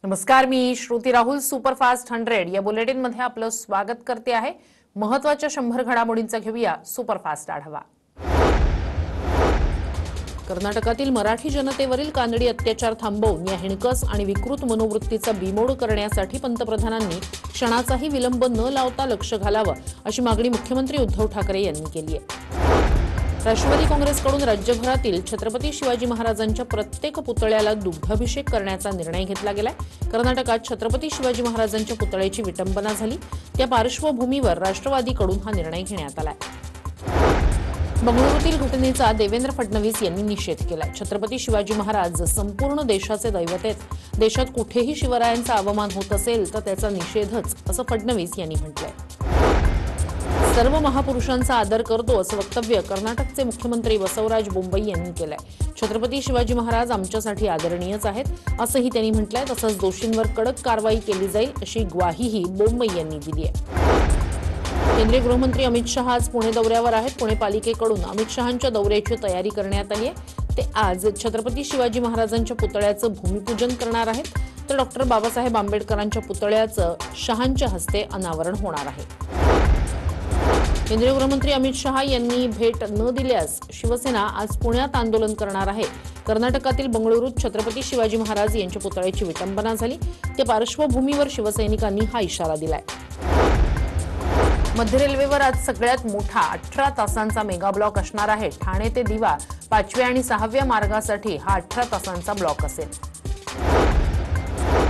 नमस्कार, मी श्रुती राहुल. सुपरफास्ट 100 या बुलेटिन मध्ये आपलं स्वागत करते आहे. महत्त्वाच्या 100 घडामोडींचा घेऊया सुपरफास्ट आढावा. कर्नाटकातील मराठी जनतेवरील कानडी अत्याचार थांबवून या हिणकस आणि विकृत मनोवृत्तीचा बीमोड करण्यासाठी पंतप्रधानांनी क्षणाचाही विलंब न लावता लक्ष घालावं अशी मागणी मुख्यमंत्री उद्धव ठाकरे यांनी केली आहे. राष्ट्रवादी काँग्रेसकडून राज्यभरातील छत्रपती शिवाजी महाराजांच्या प्रत्येक पुतळ्याला दुग्धाभिषेक करण्याचा निर्णय घेतला गेलाय. कर्नाटकात छत्रपती शिवाजी महाराजांच्या पुतळ्याची विटंबना झाली, त्या पार्श्वभूमीवर राष्ट्रवादीकडून हा निर्णय घेण्यात आलाय. बंगळुरूतील घटनेचा देवेंद्र फडणवीस यांनी निषेध केलाय. छत्रपती शिवाजी महाराज संपूर्ण देशाचे दैवत आहेत. देशात कुठेही शिवरायांचा अवमान होत असेल तर त्याचा निषेधच, असं फडणवीस यांनी म्हटलंय. सर्व महापुरुषांचा आदर करतो असं वक्तव्य कर्नाटकचे मुख्यमंत्री बसवराज बोम्मई यांनी केलंय. छत्रपती शिवाजी महाराज आमच्यासाठी आदरणीयच आहेत असंही त्यांनी म्हटलंय. तसंच दोषींवर कडक कारवाई केली जाईल अशी ग्वाहीही बोम्मई यांनी दिली आहे. केंद्रीय गृहमंत्री अमित शहा आज पुणे दौऱ्यावर आहेत. पुणे पालिकेकडून अमित शहांच्या दौऱ्याची तयारी करण्यात आली आहे. ते आज छत्रपती शिवाजी महाराजांच्या पुतळ्याचं भूमिपूजन करणार आहेत, तर डॉक्टर बाबासाहेब आंबेडकरांच्या पुतळ्याचं शहांच्या हस्ते अनावरण होणार आहे. केंद्रीय गृहमंत्री अमित शहा यांनी भेट न दिल्यास शिवसेना आज पुण्यात आंदोलन करणार आहे. कर्नाटकातील बंगळुरूत छत्रपती शिवाजी महाराज यांच्या पुतळ्याची विटंबना झाली, त्या पार्श्वभूमीवर शिवसैनिकांनी हा इशारा दिलाय. मध्य रेल्वेवर आज सगळ्यात मोठा 18 तासांचा मेगा ब्लॉक असणार आहे. ठाणे ते दिवा 5व्या आणि 6व्या मार्गासाठी हा 18 तासांचा ब्लॉक असेल.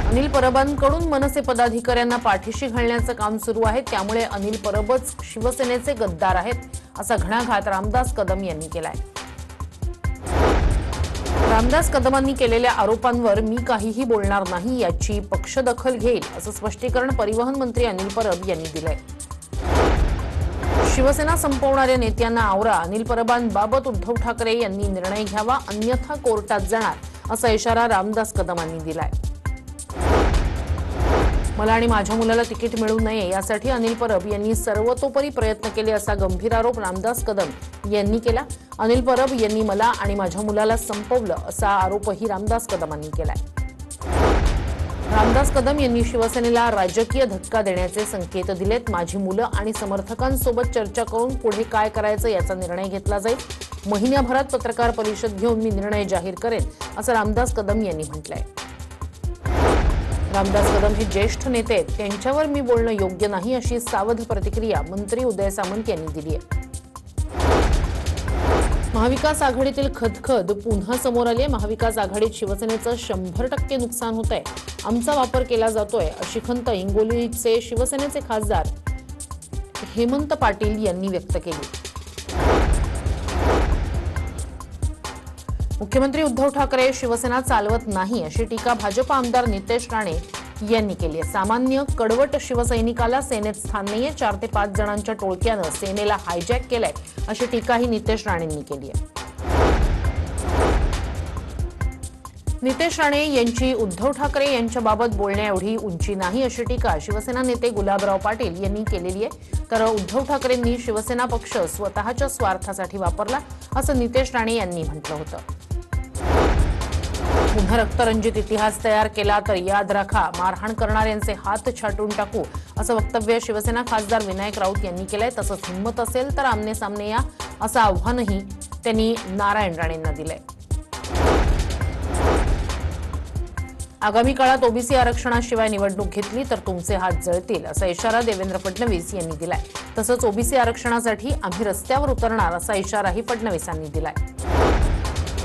अनिल परबांकडून मनसे पदाधिकाऱ्यांना पाठीशी घालण्याचं काम सुरू आहे, त्यामुळे अनिल परबच शिवसेनेचे गद्दार आहेत असा घणाघात रामदास कदम यांनी केलाय. रामदास कदमांनी केलेल्या आरोपांवर मी काहीही बोलणार नाही, याची पक्ष दखल घेईल असं स्पष्टीकरण परिवहन मंत्री अनिल परब यांनी दिलंय. शिवसेना संपवणाऱ्या नेत्यांना आवरा, अनिल परबांबाबत उद्धव ठाकरे यांनी निर्णय घ्यावा, अन्यथा कोर्टात जाणार असा इशारा रामदास कदमांनी दिलाय. मला आणि माझ्या मुलाला तिकीट मिळू नये यासाठी अनिल परब यांनी सर्वतोपरी प्रयत्न केले असा गंभीर आरोप रामदास कदम यांनी केला. अनिल परब यांनी मला आणि माझ्या मुलाला संपवलं असा आरोपही रामदास कदमांनी केलाय. रामदास कदम यांनी शिवसेनेला राजकीय धक्का देण्याचे संकेत दिलेत. माझी मुलं आणि समर्थकांसोबत चर्चा करून पुढे काय करायचं याचा निर्णय घेतला जाईल. महिन्याभरात पत्रकार परिषद घेऊन मी निर्णय जाहीर करेन असं रामदास कदम यांनी म्हटलंय. रामदास कदम हे ज्येष्ठ नेते आहेत, त्यांच्यावर मी बोलणं योग्य नाही अशी सावध प्रतिक्रिया मंत्री उदय सामंत यांनी दिली आहे. महाविकास आघाडीतील खदखद पुन्हा समोर आली आहे. महाविकास आघाडीत शिवसेनेचं 100% नुकसान होत आहे, आमचा वापर केला जातोय अशी खंत हिंगोलीचे शिवसेनेचे खासदार हेमंत पाटील यांनी व्यक्त केली. मुख्यमंत्री उद्धव ठाकरे शिवसेना चालवत नाही अशी टीका भाजप आमदार नितेश राणे यांनी केली आहे. सामान्य कडवट शिवसैनिकाला सेनेत स्थान नाहीये, 4 ते 5 जणांच्या टोळक्यानं सेनेला हायजॅक केलंय अशी टीकाही नितेश राणेंनी केली आहे. नितेश राणे यांची उद्धव ठाकरे यांच्याबाबत बोलण्याएवढी उंची नाही अशी टीका शिवसेना नेते गुलाबराव पाटील यांनी केलेली आहे. तर उद्धव ठाकरेंनी शिवसेना पक्ष स्वतःच्या स्वार्थासाठी वापरला असं नितेश राणे यांनी म्हटलं होतं. पुन्हा रक्तरंजित इतिहास तयार केला तर याद राखा, मारहाण करणाऱ्यांचे हात छाटून टाकू असं वक्तव्य शिवसेना खासदार विनायक राऊत यांनी केलंय. तसंच हिंमत असेल तर आमने सामने या असं आव्हानही त्यांनी नारायण राणेंना दिलंय. आगामी काळात ओबीसी आरक्षणाशिवाय निवडणूक घेतली तर तुमचे हात जळतील असा इशारा देवेंद्र फडणवीस यांनी दिलाय. तसंच ओबीसी आरक्षणासाठी आम्ही रस्त्यावर उतरणार असा इशाराही फडणवीसांनी दिलाय.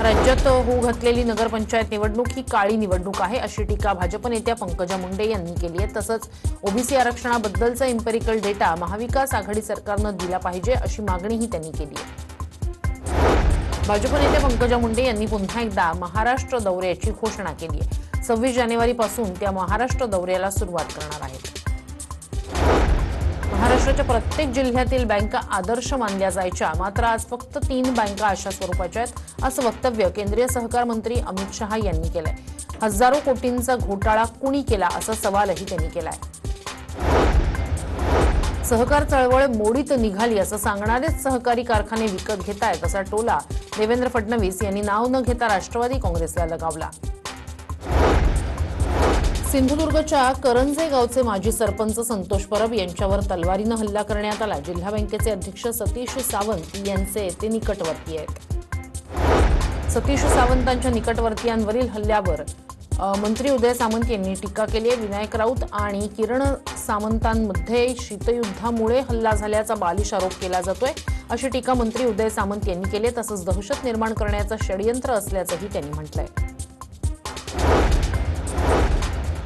राज्यात होऊ घातलेली नगरपंचायत निवडणूक ही काळी निवडणूक आहे अशी टीका भाजप नेत्या पंकजा मुंडे यांनी केली आहे. तसंच ओबीसी आरक्षणाबद्दलचा इम्पेरिकल डेटा महाविकास आघाडी सरकारनं दिला पाहिजे अशी मागणीही त्यांनी केली आहे. भाजप नेत्या पंकजा मुंडे यांनी पुन्हा एकदा महाराष्ट्र दौऱ्याची घोषणा केली आहे. 26 जानेवारीपासून त्या महाराष्ट्र दौऱ्याला सुरुवात करणार आहेत. महाराष्ट्राच्या प्रत्येक जिल्ह्यातील बँका आदर्श मानल्या जायच्या, मात्र आज फक्त 3 बँका अशा स्वरूपाच्या आहेत असं वक्तव्य केंद्रीय सहकार मंत्री अमित शहा यांनी केलंय. हजारो कोटींचा घोटाळा कुणी केला असा सवालही त्यांनी केलाय. सहकार चळवळ मोडीत निघाली असं सांगणारेच सहकारी कारखाने विकत घेतायत असा टोला देवेंद्र फडणवीस यांनी नाव न घेता राष्ट्रवादी काँग्रेसला लगावला. सिंधुदुर्गच्या करंजे गावचे माजी सरपंच संतोष परब यांच्यावर तलवारीनं हल्ला करण्यात आला। जिल्हा बँकेचे अध्यक्ष सतीश सावंत यांचे ते निकटवर्तीय आहेत। सतीश सावंतांच्या निकटवर्तीयांवरील हल्ल्यावर मंत्री उदय सामंत यांनी टीका केली आहे। विनायक राऊत आणि किरण सामंतांमध्ये शीतयुद्धामुळे हल्ला झाल्याचा बालिश आरोप केला जातोय, अशी टीका मंत्री उदय सामंत यांनी केली। तसंच दहशत निर्माण करण्याचं षडयंत्र असल्याचंही त्यांनी म्हटलंय।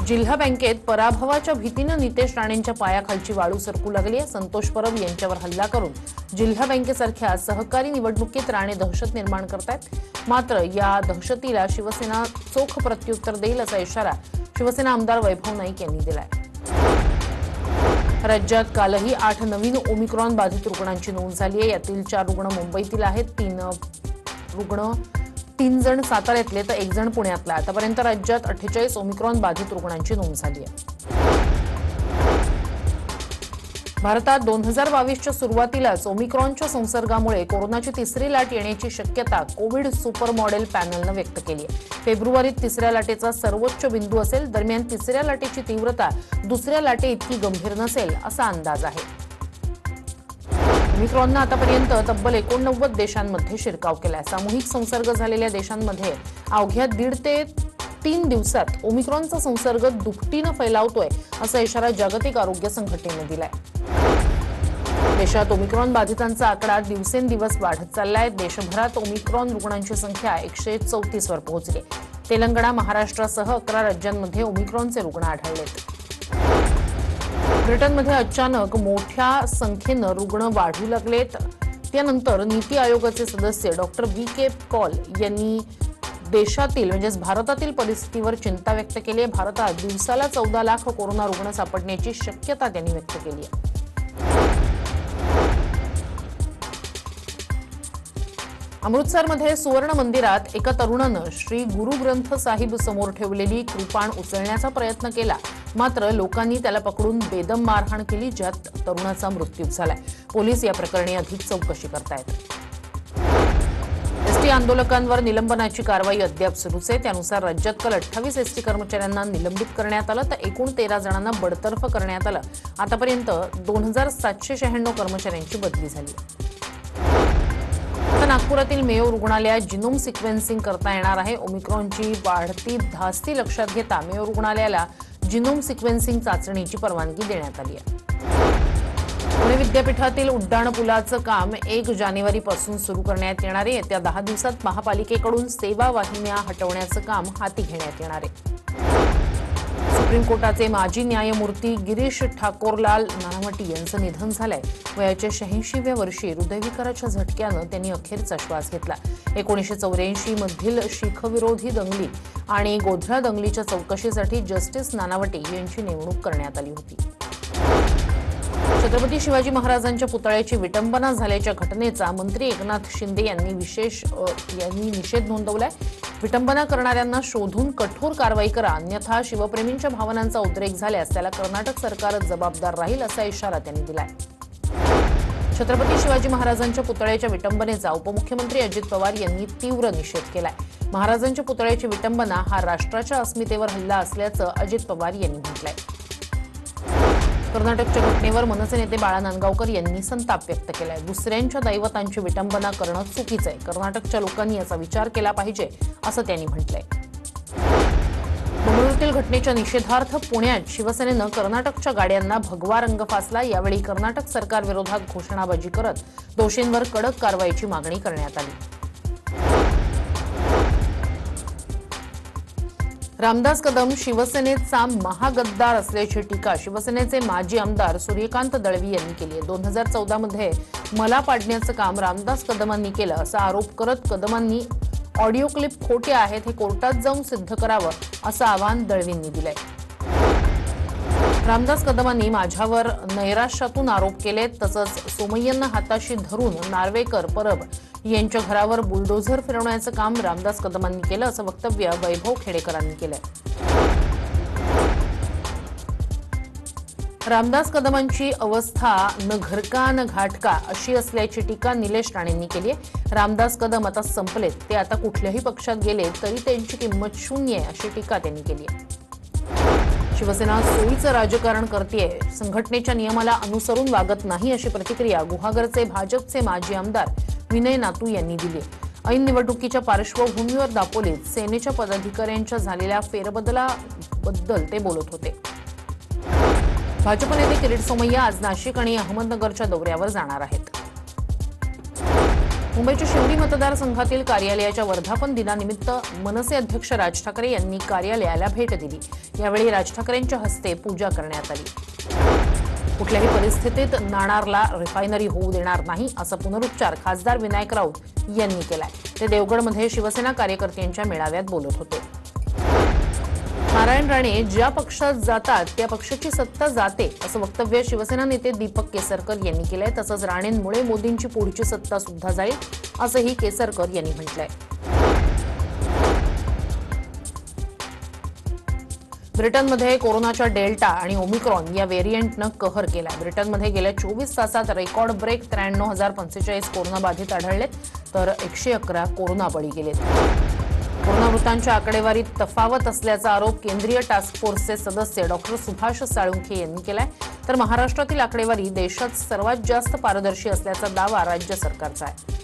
जिल्हा बँकेत पराभवाच्या भीतीनं नितेश राणेंच्या पायाखालची वाळू सरकू लागली आहे। संतोष परब यांच्यावर हल्ला करून जिल्हा बँकेसारख्या सहकारी निवडणुकीत राणे दहशत निर्माण करतायत। मात्र या दहशतीला शिवसेना चोख प्रत्युत्तर देईल असा इशारा शिवसेना आमदार वैभव नाईक यांनी दिलाय। राज्यात कालही 8 नवीन ओमिक्रॉन बाधित रुग्णांची नोंद झाली आहे। यातील 4 रुग्ण मुंबईतील आहेत, 3 जण साताऱ्यातले तर 1 जण पुण्यातला। आतापर्यंत राज्यात 48 ओमिक्रॉन बाधित रुग्णांची नोंद झाली आहे। भारतात 2022च्या सुरुवातीलाच ओमिक्रॉनच्या संसर्गामुळे कोरोनाची तिसरी लाट येण्याची शक्यता कोविड सुपर मॉडेल पॅनलनं व्यक्त केली आहे। फेब्रुवारीत तिसऱ्या लाटेचा सर्वोच्च बिंदू असेल। दरम्यान तिसऱ्या लाटेची तीव्रता दुसऱ्या लाटे इतकी गंभीर नसेल असा अंदाज आहे। ओमिक्रॉननं आतापर्यंत तब्बल 89 देशांमध्ये शिरकाव केलाय। सामूहिक संसर्ग झालेल्या देशांमध्ये अवघ्या 1.5 ते 3 दिवसात ओमिक्रॉनचा संसर्ग दुपटीनं फैलावतोय असा इशारा जागतिक आरोग्य संघटनेनं दिलाय। देशात ओमिक्रॉन बाधितांचा आकडा दिवसेंदिवस वाढत चाललाय। देशभरात ओमिक्रॉन रुग्णांची संख्या 134 वर पोहोचली। तेलंगणा, महाराष्ट्रासह 11 राज्यांमध्ये ओमिक्रॉनचे रुग्ण आढळलेत। ब्रिटनमध्ये अचानक मोठ्या संख्येनं रुग्ण वाढू लागलेत। त्यानंतर नीती आयोगाचे सदस्य डॉक्टर VK पॉल यांनी देशातील म्हणजेच भारतातील परिस्थितीवर चिंता व्यक्त केली आहे। भारतात दिवसाला 14 लाख कोरोना रुग्ण सापडण्याची शक्यता त्यांनी व्यक्त केली आहे। अमृतसरमध्ये सुवर्ण मंदिरात एका तरुणानं श्री गुरु ग्रंथ साहिब समोर ठेवलेली कृपाण उचलण्याचा प्रयत्न केला, मात्र लोकांनी त्याला पकडून बेदम मारहाण केली, ज्यात तरुणाचा मृत्यू झालाय। पोलीस या प्रकरणी अधिक चौकशी करतायत। एसटी आंदोलकांवर निलंबनाची कारवाई अद्याप सुरूच आहे। त्यानुसार राज्यात काल 28 एसटी कर्मचाऱ्यांना निलंबित करण्यात आलं, तर एकूण 13 जणांना बडतर्फ करण्यात आलं। आतापर्यंत 2796 कर्मचाऱ्यांची बदली झाली। नागपुरातील मेयो रुग्णालयात जिनोम सिक्वेन्सिंग करता येणार आहे। ओमिक्रॉनची वाढती धास्ती लक्षात घेता मेयो रुग्णालयाला जिनोम सिक्वेन्सिंग चाचणीची परवानगी देण्यात आली आहे। पुणे विद्यापीठातील उड्डाणपुलाचं काम 1 जानेवारीपासून सुरू करण्यात येणार आहे। येत्या 10 दिवसात महापालिकेकडून सेवा वाहिन्या हटवण्याचं काम हाती घेण्यात येणार आहे। सुप्रीम कोर्टाचे माजी न्यायमूर्ती गिरीश ठाकोरलाल नानावटी यांचं निधन झालंय। वयाच्या 86व्या वर्षी हृदयविकाराच्या झटक्यानं त्यांनी अखेरचा श्वास घेतला। 1984 मधील शीखविरोधी दंगली आणि गोध्रा दंगलीच्या चौकशीसाठी जस्टिस नानावटी यांची नेमणूक करण्यात आली होती। छत्रपती शिवाजी महाराजांच्या पुतळ्याची विटंबना झाल्याच्या घटनेचा मंत्री एकनाथ शिंदे यांनी निषेध नोंदवलाय। विटंबना करणाऱ्यांना शोधून कठोर कारवाई करा, अन्यथा शिवप्रेमींच्या भावनांचा उद्रेक झाल्यास त्याला कर्नाटक सरकार जबाबदार राहील असा इशारा त्यांनी दिलाय। छत्रपती शिवाजी महाराजांच्या पुतळ्याच्या विटंबनेचा उपमुख्यमंत्री अजित पवार यांनी तीव्र निषेध केलाय। महाराजांच्या पुतळ्याची विटंबना हा राष्ट्राच्या अस्मितेवर हल्ला असल्याचं अजित पवार यांनी म्हटलंय। कर्नाटकच्या घटनेवर मनसे नेते बाळा नांदगावकर यांनी संताप व्यक्त केलाय। दुसऱ्यांच्या दैवतांची विटंबना करणं चुकीचं आहे। कर्नाटकच्या लोकांनी याचा विचार केला पाहिजे असं त्यांनी म्हटलंय। बंगळुरूतील घटनेच्या निषेधार्थ पुण्यात शिवसेनेनं कर्नाटकच्या गाड्यांना भगवा रंग फासला। यावेळी कर्नाटक सरकारविरोधात घोषणाबाजी करत दोषींवर कडक कारवाईची मागणी करण्यात आली। रामदास कदम शिवसेनेचा महागद्दार असल्याची टीका शिवसेनेचे माजी आमदार सूर्यकांत दळवी यांनी केली आहे। 2014 मध्ये मला पाडण्याचं काम रामदास कदमांनी केलं असा आरोप करत कदमांनी ऑडिओ क्लिप खोटे आहेत हे कोर्टात जाऊन सिद्ध करावं असं आवाहन दळवींनी दिलंय। रामदास कदमांनी माझ्यावर नैराश्यातून आरोप केलेत, तसंच सोमय्यांना हाताशी धरून नार्वेकर परब यांच्या घरावर बुलडोझर फिरवण्याचं काम रामदास कदमांनी केलं असं वक्तव्य वैभव खेडेकरांनी केलंय। रामदास कदमांची अवस्था न घरका न घाटका अशी असल्याची टीका निलेश राणेंनी केली आहे। रामदास कदम आता संपलेत, ते आता कुठल्याही पक्षात गेले तरी त्यांची किंमत शून्य आहे अशी टीका त्यांनी केली आहे। शिवसेना सोयीचं राजकारण करतेय, संघटनेच्या नियमाला अनुसरून वागत नाही अशी प्रतिक्रिया गुहागरचे भाजपचे माजी आमदार विनय नातू यांनी दिली. ऐन निवडणुकीच्या पार्श्वभूमीवर दापोलीत सेनेच्या पदाधिकाऱ्यांच्या झालेल्या फेरबदलाबद्दल ते बोलत होते. भाजप नेते किरीट सोमय्या आज नाशिक आणि अहमदनगरच्या दौऱ्यावर जाणार आहेत. मुंबईच्या शिवडी मतदारसंघातील कार्यालयाच्या वर्धापन दिनानिमित्त मनसे अध्यक्ष राज ठाकरे यांनी कार्यालयाला भेट दिली. यावेळी राज ठाकरेंच्या हस्ते पूजा करण्यात आली. कुठल्याही परिस्थितीत नाणारला रिफायनरी होऊ देणार नाही असा पुनरुच्चार खासदार विनायक राऊत यांनी केलाय. ते देवगडमध्ये शिवसेना कार्यकर्त्यांच्या मेळाव्यात बोलत होते. नारायण राणे ज्या पक्षात जातात त्या पक्षाची सत्ता जाते असं वक्तव्य शिवसेना नेते दीपक केसरकर यांनी केलंय. तसंच राणेंमुळे मोदींची पुढची सत्ता सुद्धा जाईल असंही केसरकर यांनी म्हटलंय. ब्रिटनमध्ये कोरोनाच्या डेल्टा आणि ओमिक्रॉन या व्हेरियंटनं कहर केला. ब्रिटनमध्ये गेल्या 24 तासात रेकॉर्ड ब्रेक 93,045 कोरोनाबाधित आढळलेत, तर 111 कोरोना बळी गेलेत. कोरोना मृतांच्या आकडेवारीत तफावत असल्याचा आरोप केंद्रीय टास्क फोर्सचे सदस्य डॉक्टर सुभाष साळुंखे यांनी केलाय. तर महाराष्ट्रातील आकडेवारी देशात सर्वात जास्त पारदर्शी असल्याचा दावा राज्य सरकारचा आहे.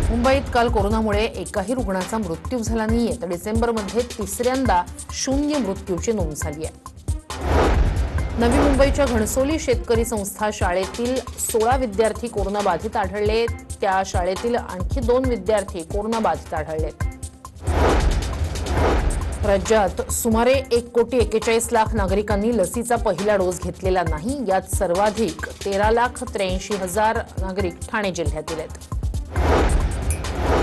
मुंबईत काल कोरोनामुळे एकाही रुग्णाचा मृत्यू झाला नाहीये, तर डिसेंबरमध्ये तिसऱ्यांदा 0 मृत्यूची नोंद झाली आहे. नवी मुंबईच्या घणसोली शेतकरी संस्था शाळेतील 16 विद्यार्थी कोरोनाबाधित आढळले. त्या शाळेतील आणखी 2 विद्यार्थी कोरोनाबाधित आढळले. राज्यात सुमारे 1,41,00,000 नागरिकांनी लसीचा पहिला डोस घेतलेला नाही. यात सर्वाधिक 13,83,000 नागरिक ठाणे जिल्ह्यातील आहेत.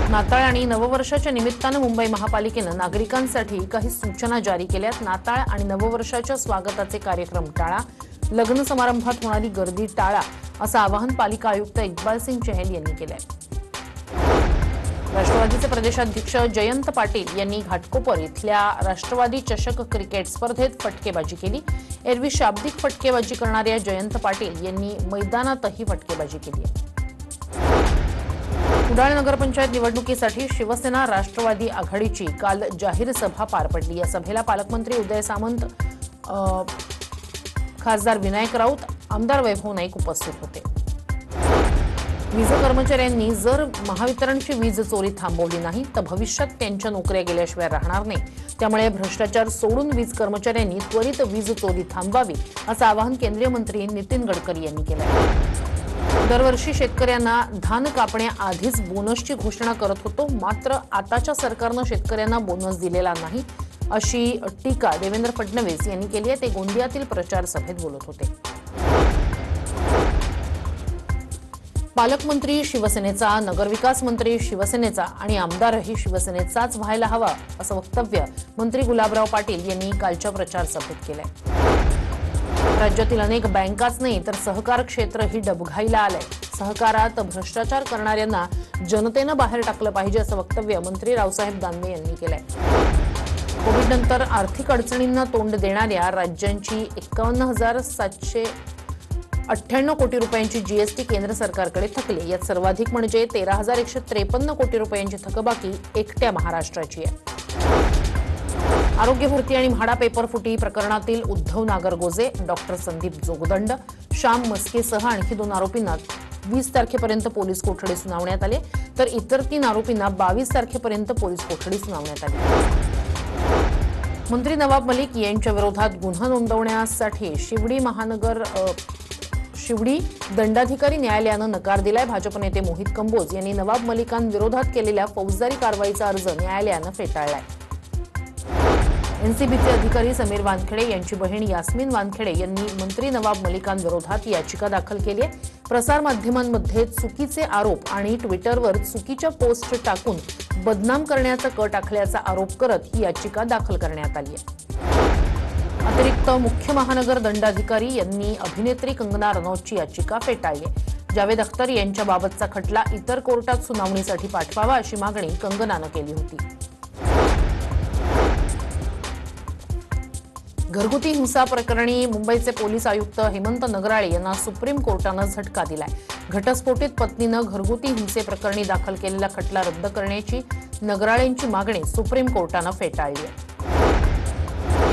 नाताळ आणि नववर्षाच्या निमित्तानं मुंबई महापालिकेनं नागरिकांसाठी काही सूचना जारी केल्यात. नाताळ आणि नववर्षाच्या स्वागताचे कार्यक्रम टाळा, लग्न समारंभात होणारी गर्दी टाळा असं आवाहन पालिका आयुक्त इक्बाल सिंग चहल यांनी केलंय. राष्ट्रवादीचे प्रदेशाध्यक्ष जयंत पाटील यांनी घाटकोपर इथल्या राष्ट्रवादी चषक क्रिकेट स्पर्धेत फटकेबाजी केली. एरवी शाब्दिक फटकेबाजी करणाऱ्या जयंत पाटील यांनी मैदानातही फटकेबाजी केली आहे. कुडाळ नगरपंचायत निवडणुकीसाठी शिवसेना राष्ट्रवादी आघाडीची काल जाहीर सभा पार पडली. या सभेला पालकमंत्री उदय सामंत, खासदार विनायक राऊत, आमदार वैभव नाईक उपस्थित होते. वीज कर्मचाऱ्यांनी जर महावितरणची वीज चोरी थांबवली नाही तर भविष्यात त्यांच्या नोकऱ्या गेल्याशिवाय राहणार नाही. त्यामुळे भ्रष्टाचार सोडून वीज कर्मचाऱ्यांनी त्वरित वीज चोरी थांबवावी असं आवाहन केंद्रीय मंत्री नितीन गडकरी यांनी केलं. दरवर्षी शेतकऱ्यांना धान कापण्याआधीच बोनसची घोषणा करत होतो, मात्र आताच्या सरकारनं शेतकऱ्यांना बोनस दिलेला नाही अशी टीका देवेंद्र फडणवीस यांनी केली आहे. ते गोंदियातील प्रचार सभेत बोलत होते. पालकमंत्री शिवसेनेचा, नगरविकास मंत्री शिवसेनेचा आणि आमदारही शिवसेनेचाच व्हायला हवा असं वक्तव्य मंत्री गुलाबराव पाटील यांनी कालच्या प्रचार सभेत केलंय. राज्यातील अनेक बँकाच नाही तर सहकार क्षेत्रही डबघाईला आलंय. सहकारात भ्रष्टाचार करणाऱ्यांना जनतेनं बाहेर टाकलं पाहिजे असं वक्तव्य मंत्री रावसाहेब दानवे यांनी केलंय. कोविडनंतर आर्थिक अडचणींना तोंड देणाऱ्या राज्यांची 51,798 कोटी रुपयांची जीएसटी केंद्र सरकारकडे थकली. यात सर्वाधिक म्हणजे 13,153 कोटी रुपयांची थकबाकी एकट्या महाराष्ट्राची आहे. आरोग्य भरती आणि म्हाडा पेपर फुटी प्रकरणातील उद्धव नागरगोजे, डॉक्टर संदीप जोगदंड, श्याम मस्केसह आणखी 2 आरोपींना 20 तारखेपर्यंत पोलीस कोठडी सुनावण्यात आली, तर इतर 3 आरोपींना 22 तारखेपर्यंत पोलीस कोठडी सुनावण्यात आली. मंत्री नवाब मलिक यांच्या विरोधात गुन्हा नोंदवण्यासाठी शिवडी दंडाधिकारी न्यायालयानं नकार दिलाय. भाजप नेते मोहित कंबोज यांनी नवाब मलिकांविरोधात केलेल्या फौजदारी कारवाईचा अर्ज न्यायालयानं फेटाळलाय. एनसीबीचे अधिकारी समीर वानखेडे यांची बहीण यास्मिन वानखेडे यांनी मंत्री नवाब मलिकांविरोधात याचिका दाखल केली आहे. प्रसारमाध्यमांमध्ये चुकीचे आरोप आणि ट्विटरवर चुकीच्या पोस्ट टाकून बदनाम करण्याचा कट आखल्याचा आरोप करत ही याचिका दाखल करण्यात आली आहे. अतिरिक्त मुख्य महानगर दंडाधिकारी यांनी अभिनेत्री कंगना रनौतची याचिका फेटाळली. जावेद अख्तर यांच्याबाबतचा खटला इतर कोर्टात सुनावणीसाठी पाठवावा अशी मागणी कंगनानं केली होती. घरगुती हिंसा प्रकरणी मुंबईचे पोलीस आयुक्त हेमंत नगराळे यांना सुप्रीम कोर्टानं झटका दिलाय. घटस्फोटित पत्नीनं घरगुती हिंसेप्रकरणी दाखल केलेला खटला रद्द करण्याची नगराळेंची मागणी सुप्रीम कोर्टानं फेटाळली आहे.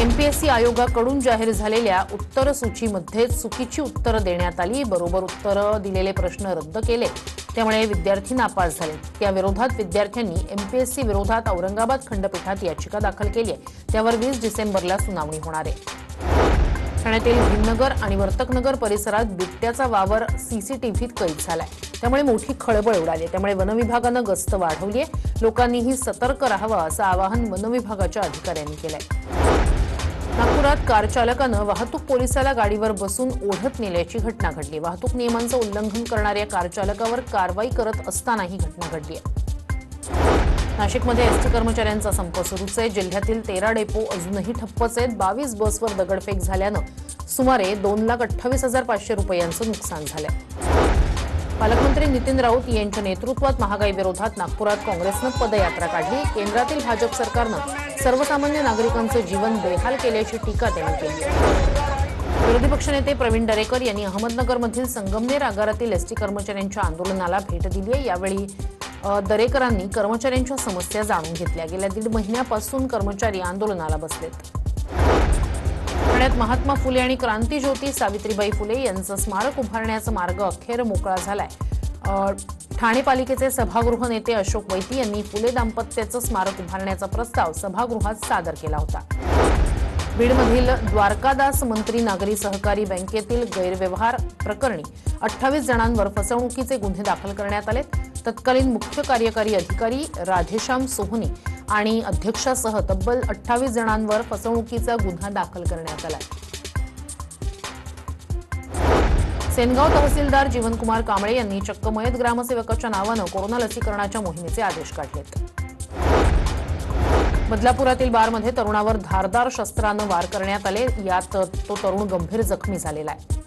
एमपीएससी आयोगाकडून जाहीर झालेल्या उत्तर सूचीमध्ये चुकीची उत्तरं देण्यात आली. बरोबर उत्तरं दिलेले प्रश्न रद्द केले, त्यामुळे विद्यार्थी नापास झाले. त्या विरोधात विद्यार्थ्यांनी एमपीएससी विरोधात औरंगाबाद खंडपीठात याचिका दाखल केली आहे. त्यावर 20 डिसेंबरला सुनावणी होणार आहे. ठाण्यातील भीमनगर आणि वर्तकनगर परिसरात बिबट्याचा वावर सीसीटीव्हीत कैद झालाय. त्यामुळे मोठी खळबळ उडाली. त्यामुळे वनविभागानं गस्त वाढवली आहे. लोकांनीही सतर्क राहावं असं आवाहन वनविभागाच्या अधिकाऱ्यांनी केलंय. नागपुरात कार चालकानं वाहतूक पोलिसाला गाडीवर बसून ओढत नेल्याची घटना घडली. वाहतूक नियमांचं उल्लंघन करणाऱ्या कार चालकावर कारवाई करत असताना ही घटना घडली आहे. नाशिकमध्ये एसटी कर्मचाऱ्यांचा संप सुरूच आहे. जिल्ह्यातील 13 डेपो अजूनही ठप्पच आहेत. 22 बसवर दगडफेक झाल्यानं सुमारे 2,28,500 रुपयांचं नुकसान झालंय. पालकमंत्री नितीन राऊत यांच्या नेतृत्वात महागाई विरोधात नागपुरात काँग्रेसनं पदयात्रा काढली. केंद्रातील भाजप सरकारनं सर्वसामान्य नागरिकांचं जीवन बेहाल केल्याची टीका त्यांनी केली. विरोधी पक्षनेते प्रवीण दरेकर यांनी अहमदनगरमधील संगमनेर आगारातील एसटी कर्मचाऱ्यांच्या आंदोलनाला भेट दिली आहे. यावेळी दरेकरांनी कर्मचाऱ्यांच्या समस्या जाणून घेतल्या. गेल्या 1.5 महिन्यापासून कर्मचारी आंदोलनाला बसलेत. ठाण्यात महात्मा फुले आणि क्रांतीज्योती सावित्रीबाई फुले यांचं स्मारक उभारण्याचा मार्ग अखेर मोकळा झालाय. ठाणे पालिकेचे सभागृह नेते अशोक वैती यांनी फुले दाम्पत्याचं स्मारक उभारण्याचा प्रस्ताव सभागृहात सादर केला होता. बीडमधील द्वारकादास मंत्री नागरी सहकारी बँकेतील गैरव्यवहार प्रकरणी 28 जणांवर फसवणुकीचे गुन्हे दाखल करण्यात आले. तत्कालीन मुख्य कार्यकारी अधिकारी राधेश्याम सोहनी आणि अध्यक्षासह तब्बल 28 जणांवर फसवणुकीचा गुन्हा दाखल करण्यात आला. सेनगाव तहसीलदार जीवनकुमार कांबळे यांनी चक्क मयत ग्रामसेवकाच्या नावानं कोरोना लसीकरणाच्या मोहिमेचे आदेश काढलेत. बदलापुरातील बारमध्ये तरुणावर धारदार शस्त्रानं वार करण्यात आले. यात तो तरुण गंभीर जखमी झालेला आहे.